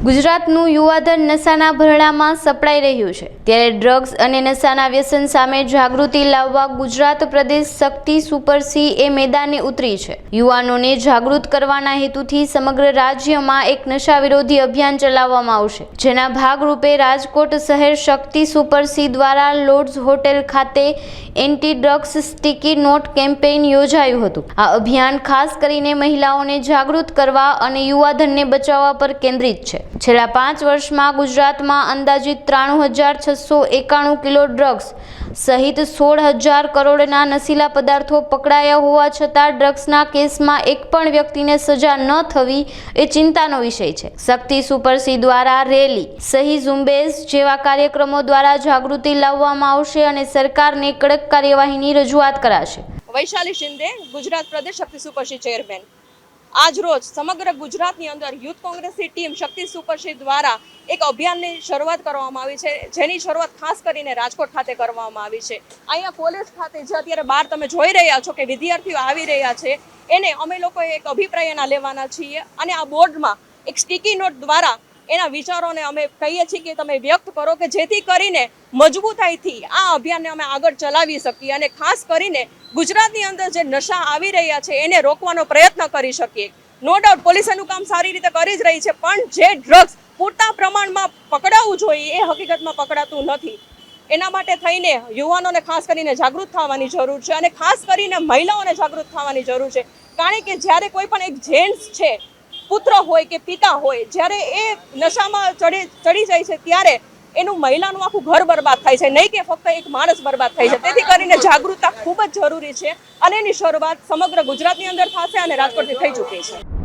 ગુજરાતનું યુવાધન નશાના ભરણામાં સપડાઈ રહ્યું છે, ત્યારે ડ્રગ્સ અને નશાના વ્યસન સામે જાગૃતિ લાવવા ગુજરાત પ્રદેશ શક્તિ સુપર સી એ મેદાને ઉતરી છે। યુવાનોને જાગૃત કરવાના હેતુથી સમગ્ર રાજ્યમાં એક નશા વિરોધી અભિયાન ચલાવવામાં આવશે, જેના ભાગરૂપે રાજકોટ શહેર શક્તિ સુપર સી દ્વારા લોર્ડ્સ હોટેલ ખાતે anti drugs sticky note campaign યોજાયું હતું। આ અભિયાન ખાસ કરીને મહિલાઓને જાગૃત કરવા અને યુવાધનને બચાવવા પર કેન્દ્રિત છે। છેલ્લા 5 વર્ષમાં ગુજરાતમાં અંદાજિત 93,691 કિલો ડ્રગ્સ સહિત 16,000 કરોડના નશીલા પદાર્થો પકડાયા હોવા છતાં ડ્રગ્સના કેસમાં એક પણ વ્યક્તિને સજા ન થવી એ ચિંતાનો વિષય છે। શક્તિ સુપર સી દ્વારા રેલી, સહી ઝુંબેશ જેવા કાર્યક્રમો દ્વારા જાગૃતિ લાવવામાં આવશે અને સરકારને કડક કાર્યવાહીની રજૂઆત કરાશે। વૈશાલી શિંદે, ગુજરાત પ્રદેશ શક્તિ સુપર સી ચેરમેન। આજ રોજ સમગ્ર ગુજરાતની અંદર યુથ કોંગ્રેસની ટીમ શક્તિ સુપર સી દ્વારા એક અભિયાનની શરૂઆત કરવામાં આવી છે, જેની શરૂઆત ખાસ કરીને રાજકોટ ખાતે કરવામાં આવી છે। અહીંયા કોલેજ ખાતે જે અત્યારે બહાર તમે જોઈ રહ્યા છો કે વિદ્યાર્થીઓ આવી રહ્યા છે, એને અમે લોકોએ એક અભિપ્રાયના લેવાના છીએ અને આ બોર્ડમાં એક સ્ટીકી નોટ દ્વારા એના વિચારોને અમે કહીએ છીએ કે તમે વ્યક્ત કરો કે જેથી કરીને મજબૂતાઈથી આ અભિયાનને અમે આગળ ચલાવી શકીએ અને ખાસ કરીને ગુજરાતની અંદર જે નશા આવી રહ્યા છે એને રોકવાનો પ્રયત્ન કરી શકીએ। નો ડાઉટ પોલીસ એનું કામ સારી રીતે કરી જ રહી છે, પણ જે ડ્રગ્સ પૂરતા પ્રમાણમાં પકડાવવું જોઈએ એ હકીકતમાં પકડાતું નથી। એના માટે થઈને યુવાનોને ખાસ કરીને જાગૃત થવાની જરૂર છે અને ખાસ કરીને મહિલાઓને જાગૃત થવાની જરૂર છે, કારણ કે જ્યારે કોઈ પણ એક જેન્ટ્સ છે, પુત્ર હોય કે પિતા હોય, જ્યારે એ નશામાં ચડી જાય છે ત્યારે એનું મહિલાનું આખું ઘર બરબાદ થાય છે, નહીં કે ફક્ત એક માણસ બરબાદ થાય છે। તેથી કરીને જાગૃતતા ખૂબ જ જરૂરી છે અને એની શરૂઆત સમગ્ર ગુજરાતની અંદર થશે અને રાજકોટથી થઈ ચૂકી છે।